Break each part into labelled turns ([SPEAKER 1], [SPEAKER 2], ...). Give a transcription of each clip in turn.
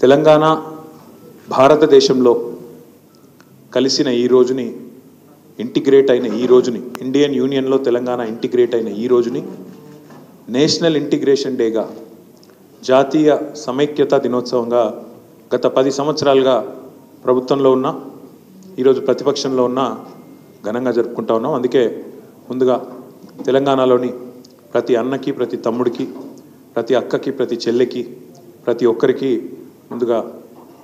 [SPEAKER 1] తెలంగాణ భారతదేశంలో కలిసిన ఈ రోజుని ఇంటిగ్రేట్ అయిన ఈ రోజుని ఇండియన్ యూనియన్లో తెలంగాణ ఇంటిగ్రేట్ అయిన ఈ రోజుని నేషనల్ ఇంటిగ్రేషన్ డేగా జాతీయ సమైక్యతా దినోత్సవంగా గత 10 సంవత్సరాలుగా ప్రభుత్వంలో ఉన్న ఈరోజు ప్రతిపక్షంలో ఉన్న ఘనంగా జరుపుకుంటా ఉన్నాం. అందుకే ముందుగా తెలంగాణలోని ప్రతి అన్నకి, ప్రతి తమ్ముడికి, ప్రతి అక్కకి, ప్రతి చెల్లెకి, ప్రతి ఒక్కరికి ముందుగా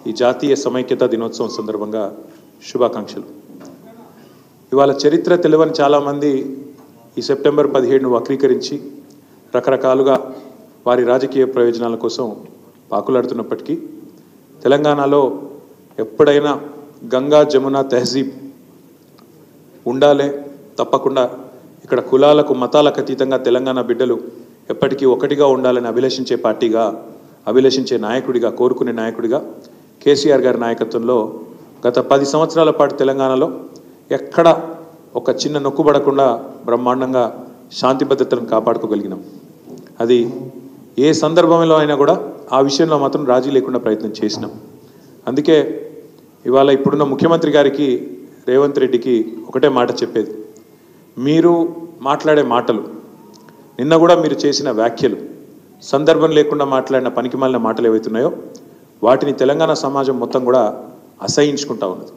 [SPEAKER 1] ఈ జాతీయ సమైక్యతా దినోత్సవం సందర్భంగా శుభాకాంక్షలు. ఇవాళ చరిత్ర తెలియని చాలామంది ఈ సెప్టెంబర్ 17ను వక్రీకరించి రకరకాలుగా వారి రాజకీయ ప్రయోజనాల కోసం పాకులాడుతున్నప్పటికీ తెలంగాణలో ఎప్పుడైనా గంగా జమున తహజీబ్ ఉండాలే, తప్పకుండా ఇక్కడ కులాలకు మతాలకు అతీతంగా తెలంగాణ బిడ్డలు ఎప్పటికీ ఒకటిగా ఉండాలని అభిలషించే పార్టీగా, అభిలషించే నాయకుడిగా, కోరుకునే నాయకుడిగా కేసీఆర్ గారి నాయకత్వంలో గత 10 సంవత్సరాల పాటు తెలంగాణలో ఎక్కడ ఒక చిన్న నొక్కుబడకుండా బ్రహ్మాండంగా శాంతి భద్రతలను కాపాడుకోగలిగినాం. అది ఏ సందర్భంలో అయినా కూడా ఆ విషయంలో మాత్రం రాజీ లేకుండా ప్రయత్నం చేసినాం. అందుకే ఇవాళ ఇప్పుడున్న ముఖ్యమంత్రి గారికి, రేవంత్ రెడ్డికి ఒకటే మాట చెప్పేది, మీరు మాట్లాడే మాటలు, నిన్న కూడా మీరు చేసిన వ్యాఖ్యలు, సందర్భం లేకుండా మాట్లాడిన పనికిమాలిన మాటలు ఏవైతున్నాయో వాటిని తెలంగాణ సమాజం మొత్తం కూడా అసహించుకుంటా ఉన్నది.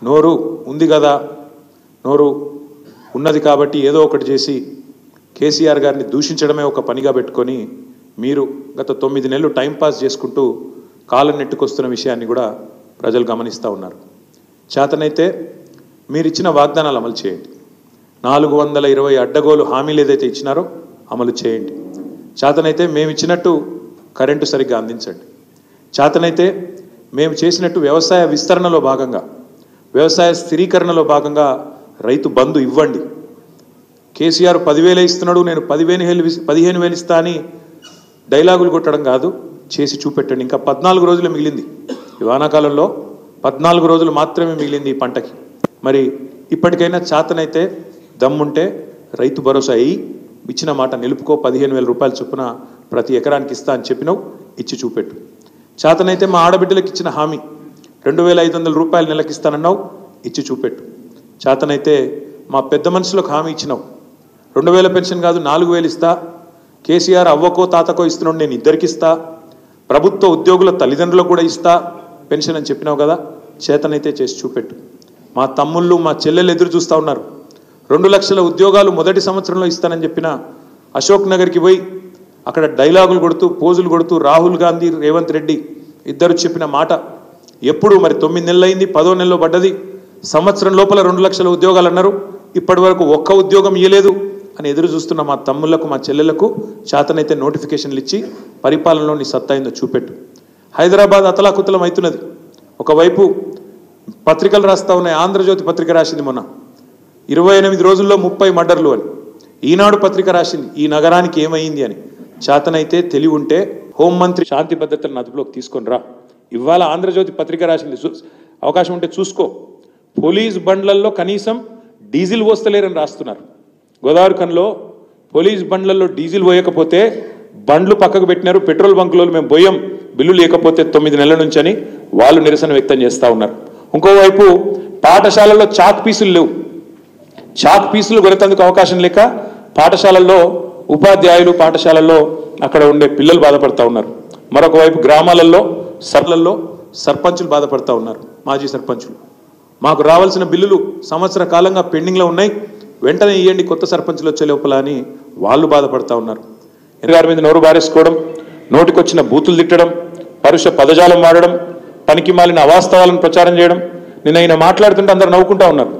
[SPEAKER 1] నోరు ఉంది కదా, నోరు ఉన్నది కాబట్టి ఏదో ఒకటి చేసి కేసీఆర్ గారిని దూషించడమే ఒక పనిగా పెట్టుకొని మీరు గత 9 నెలలు టైంపాస్ చేసుకుంటూ కాలం నెట్టుకొస్తున్న విషయాన్ని కూడా ప్రజలు గమనిస్తూ ఉన్నారు. చేతనైతే మీరు ఇచ్చిన వాగ్దానాలు అమలు చేయండి. 420 అడ్డగోలు హామీలు ఏదైతే ఇచ్చినారో అమలు చేయండి. చేతనైతే మేము ఇచ్చినట్టు కరెంటు సరిగ్గా అందించండి. చేతనైతే మేము చేసినట్టు వ్యవసాయ విస్తరణలో భాగంగా, వ్యవసాయ స్థిరీకరణలో భాగంగా రైతు బంధు ఇవ్వండి. కేసీఆర్ 10,000 ఇస్తున్నాడు, నేను 15,000 ఇస్తా అని డైలాగులు కొట్టడం కాదు, చేసి చూపెట్టండి. ఇంకా 14 రోజులు మిగిలింది. ఈ వానాకాలంలో 14 రోజులు మాత్రమే మిగిలింది ఈ పంటకి. మరి ఇప్పటికైనా చేతనైతే దమ్ముంటే రైతు భరోసా అయ్యి ఇచ్చిన మాట నిలుపుకో. 15,000 రూపాయలు చొప్పున ప్రతి ఎకరానికి ఇస్తా అని చెప్పినావు, ఇచ్చి చూపెట్టు. చేతనైతే మా ఆడబిడ్డలకు ఇచ్చిన హామీ 2,500 రూపాయలు నెలకి ఇస్తానన్నావు, ఇచ్చి చూపెట్టు. చేతనైతే మా పెద్ద మనుషులకు హామీ ఇచ్చినావు, 2,000 పెన్షన్ కాదు 4,000 ఇస్తా. కేసీఆర్ అవ్వకో తాతకో ఇస్తున్నాడు, నేను ఇద్దరికి ఇస్తా. ప్రభుత్వ ఉద్యోగుల తల్లిదండ్రులకు కూడా ఇస్తా పెన్షన్ అని చెప్పినావు కదా, చేతనైతే చేసి చూపెట్టు. మా తమ్ముళ్ళు, మా చెల్లెలు ఎదురు చూస్తూ ఉన్నారు. 2 లక్షల ఉద్యోగాలు మొదటి సంవత్సరంలో ఇస్తానని చెప్పిన అశోక్ నగర్కి పోయి అక్కడ డైలాగులు కొడుతూ, పోజులు కొడుతూ రాహుల్ గాంధీ, రేవంత్ రెడ్డి ఇద్దరు చెప్పిన మాట ఎప్పుడు మరి 9 నెలలు అయింది, 10వ నెలలో పడ్డది. సంవత్సరం లోపల 2 లక్షల ఉద్యోగాలు అన్నారు, ఇప్పటి వరకు ఒక్క ఉద్యోగం ఇవ్వలేదు అని ఎదురు చూస్తున్న మా తమ్ముళ్లకు, మా చెల్లెళ్లకు చేతనైతే నోటిఫికేషన్లు ఇచ్చి పరిపాలనలో నీ సత్తా అయిందో చూపెట్టు. హైదరాబాద్ అతలాకుతలం అవుతున్నది. ఒకవైపు పత్రికలు రాస్తా ఉన్నాయి. ఆంధ్రజ్యోతి పత్రిక రాసింది మొన్న 28 రోజుల్లో 30 మర్డర్లు అని. ఈనాడు పత్రిక రాసింది ఈ నగరానికి ఏమైంది అని. చేతనైతే తెలివి ఉంటే హోంమంత్రి శాంతి భద్రతలను అదుపులోకి తీసుకొని రా. ఇవాళ ఆంధ్రజ్యోతి పత్రిక రాసింది, అవకాశం ఉంటే చూసుకో. పోలీస్ బండ్లల్లో కనీసం డీజిల్ పోస్తలేరని రాస్తున్నారు. గోదావరి కన్లో పోలీస్ బండ్లలో డీజిల్ పోయకపోతే బండ్లు పక్కకు పెట్టినారు. పెట్రోల్ బంకులో మేము పోయాం బిల్లు లేకపోతే 9 నెలల నుంచి అని వాళ్ళు నిరసన వ్యక్తం చేస్తూ ఉన్నారు. ఇంకోవైపు పాఠశాలల్లో చాక్ పీసులు లేవు. చాక్ పీసులు కొనేందుకు అవకాశం లేక పాఠశాలల్లో ఉపాధ్యాయులు, పాఠశాలల్లో అక్కడ ఉండే పిల్లలు బాధపడతా ఉన్నారు. మరొక వైపు గ్రామాలలో, సర్లల్లో సర్పంచులు బాధపడతా ఉన్నారు. మాజీ సర్పంచులు, మాకు రావాల్సిన బిల్లులు సంవత్సర కాలంగా పెండింగ్లో ఉన్నాయి, వెంటనే ఇవ్వండి కొత్త సర్పంచులు వచ్చే లోపల అని వాళ్ళు బాధపడతా ఉన్నారు. ఎన్నిగారి మీద నోరు బారేసుకోవడం, నోటికొచ్చిన బూతులు తిట్టడం, పరుష పదజాలం వాడడం, పనికి మాలిన అవాస్తవాలను ప్రచారం చేయడం. నిన్న ఆయన మాట్లాడుతుంటే అందరు నవ్వుకుంటా ఉన్నారు.